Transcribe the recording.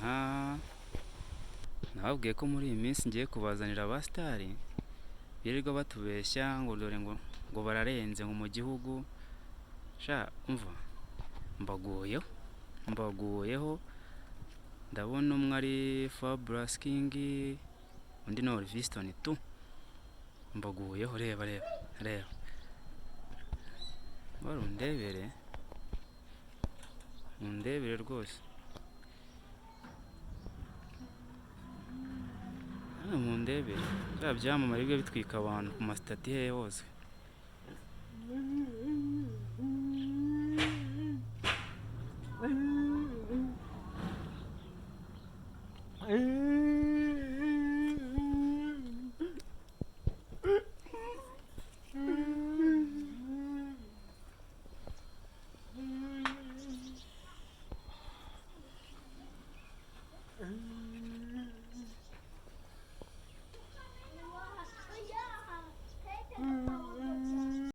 aha nababwiye ko muri iyi minsi ngiye kubazanira abasitari birirwa batubeshya ngo dore ngo bararenze ngo mu gihugu sha umva mbaguyeho ndabona umwe ari Fabulous King undi ni Oliviston tu mbaguyeho reba mundebere rwose mundebere bya byamamare byo bitwika abantu ku masitati he hose